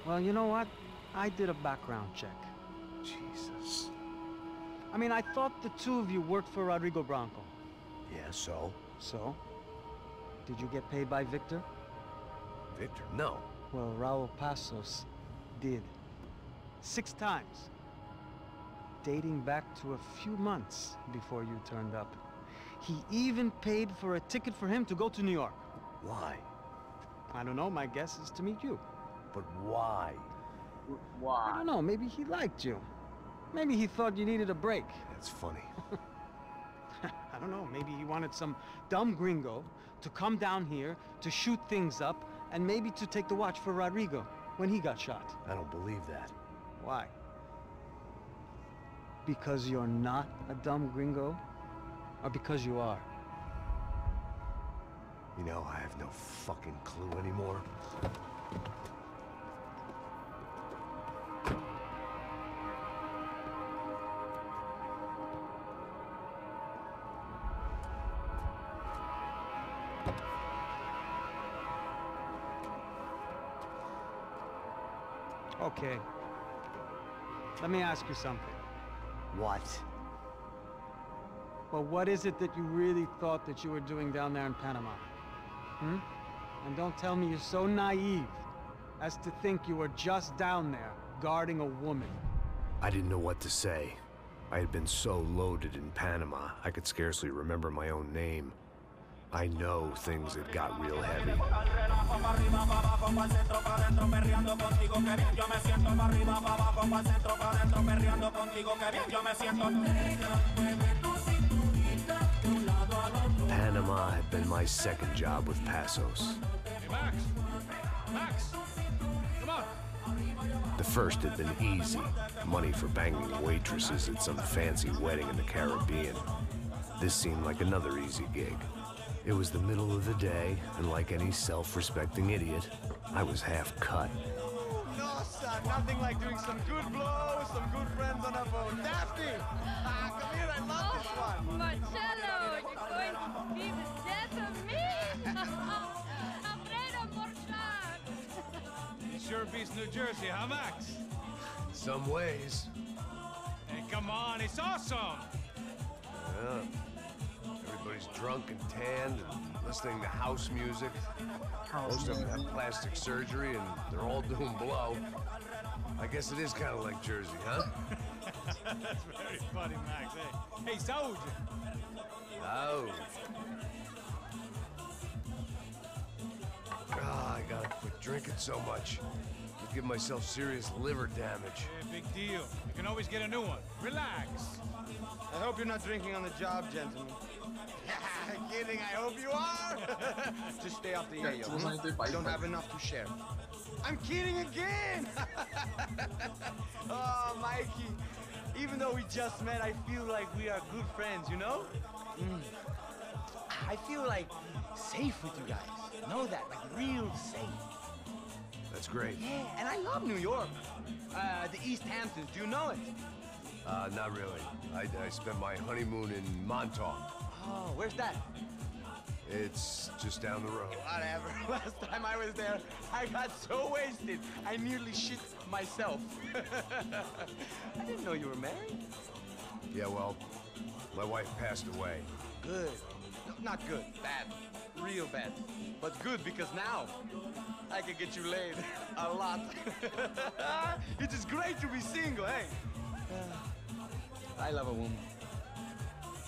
Well, you know what? I did a background check. Jesus. I mean, I thought the two of you worked for Rodrigo Branco. Yeah, so? So? Did you get paid by Victor? Victor? No. Well, Raul Passos did. 6 times. Dating back to a few months before you turned up. He even paid for a ticket for him to go to New York. Why? I don't know. My guess is to meet you. But why? Why? I don't know. Maybe he liked you. Maybe he thought you needed a break. That's funny. I don't know. Maybe he wanted some dumb gringo to come down here to shoot things up and maybe to take the watch for Rodrigo when he got shot. I don't believe that. Why? Because you're not a dumb gringo? Or because you are? You know, I have no fucking clue anymore. Okay. Let me ask you something. What? Well, what is it that you really thought that you were doing down there in Panama? Hmm? And don't tell me you're so naive as to think you were just down there guarding a woman. I didn't know what to say. I had been so loaded in Panama, I could scarcely remember my own name. I know things had got real heavy. Panama had been my second job with Passos. Hey, Max! Max! Come on! The first had been easy. Money for banging waitresses at some fancy wedding in the Caribbean. This seemed like another easy gig. It was the middle of the day, and like any self-respecting idiot, I was half cut. No, son, nothing like doing some good blows, some good friends on a boat. Daphne! Come here, I love this one. Marcello, you're going to be the death of me? Alfredo Morchan! It sure beats New Jersey, huh, Max? Some ways. Hey, come on, it's awesome! Yeah. drunk and tanned and listening to house music. Most of them have plastic surgery and they're all doing blow. I guess it is kind of like Jersey, huh? That's very funny, Max. Hey, saúde. Oh. Ah, I gotta quit drinking so much. I'll give myself serious liver damage. Yeah, big deal. You can always get a new one. Relax. I hope you're not drinking on the job, gentlemen. Kidding, I hope you are. Just stay off the yayo. We don't have enough to share. I'm kidding again. Oh, Mikey. Even though we just met, I feel like we are good friends, you know? I feel like safe with you guys. Know that, like real safe. That's great. Yeah, and I love New York. The East Hamptons, do you know it? Not really. I spent my honeymoon in Montauk. Oh, where's that? It's just down the road. Whatever. Last time I was there, I got so wasted, I nearly shit myself. I didn't know you were married. Yeah, well, my wife passed away. Good. No, not good. Bad. Real bad. But good because now I can get you laid a lot. It is great to be single, hey? I love a woman.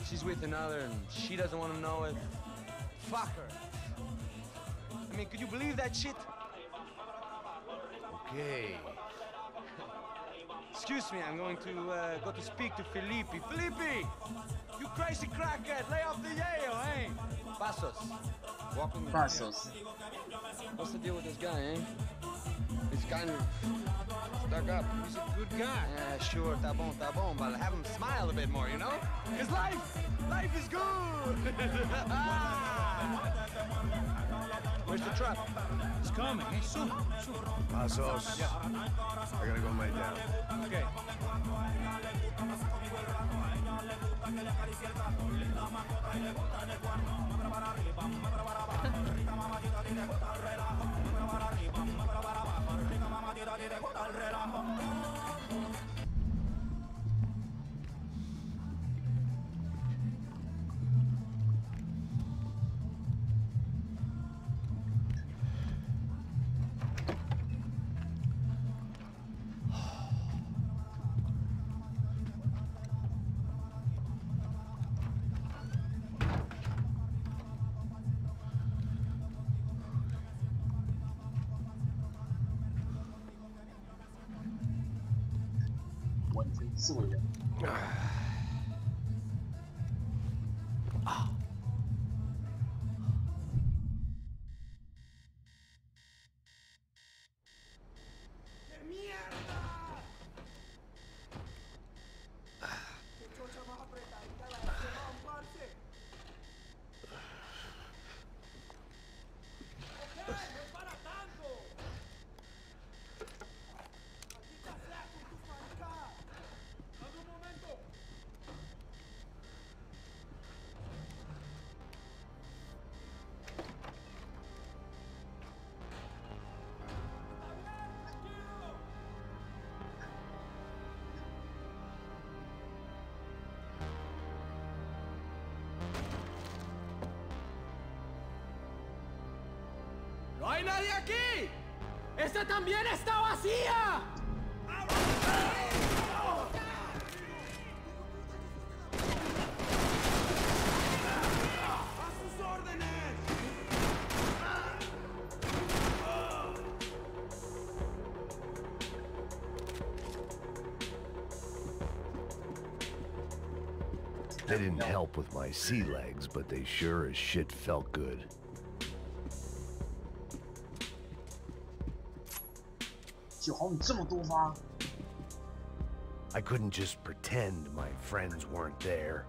She's with another and she doesn't want to know it. Fuck her. I mean, could you believe that shit? Okay. Excuse me, I'm going to go to speak to Felipe. Felipe! You crazy crackhead, lay off the yayo, eh? Pasos. Walk with me. Pasos. What's the deal with this guy, eh? He's kind of stuck up. He's a good guy. Yeah, sure, tá bom, but have him smile a bit more, you know? Because life is good! Where's the truck? It's coming. Hey, soon. Pasos. Yeah. I gotta go lay down. Okay. ¡No hay nadie aquí! ¡Esta también está vacía! ¡A sus órdenes! They didn't help with my sea legs, but they sure as shit felt good. I couldn't just pretend my friends weren't there.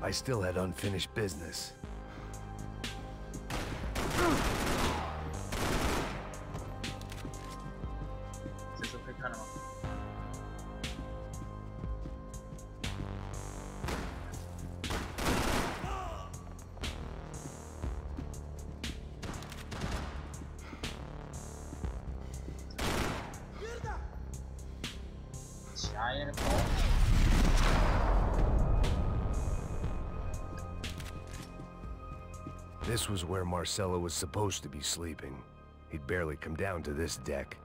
I still had unfinished business. 这时候可以看了吗？下一个头。 This was where Marcelo was supposed to be sleeping. He'd barely come down to this deck.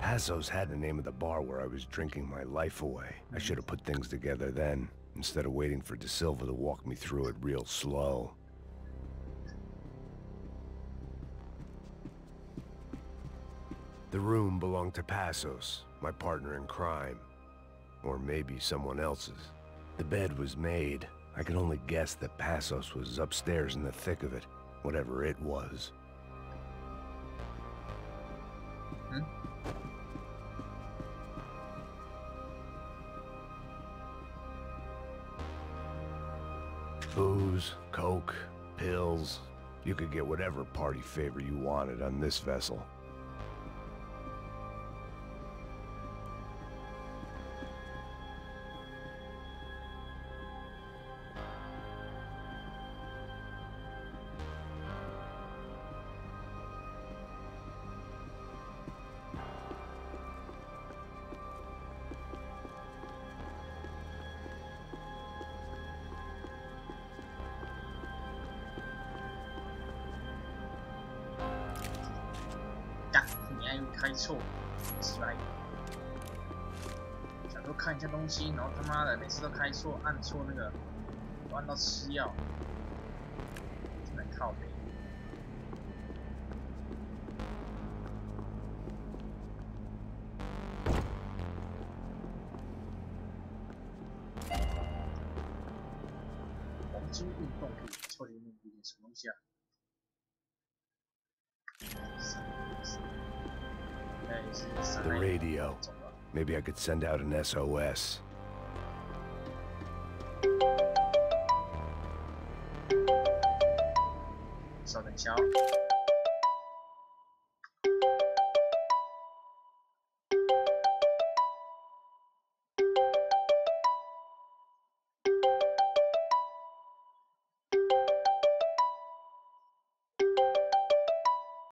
Passos had the name of the bar where I was drinking my life away. I should have put things together then, instead of waiting for De Silva to walk me through it real slow. The room belonged to Passos, my partner in crime. Or maybe someone else's. The bed was made. I can only guess that Passos was upstairs in the thick of it, whatever it was. Booze, coke, pills. You could get whatever party favor you wanted on this vessel.开错，起来！想说看一下东西，然后他妈的每次都开错，按错那个，我按到吃药，真的靠北。黄金运动力，超级运动力什么东西啊？ The radio. Maybe I could send out an SOS. 稍等一下哦。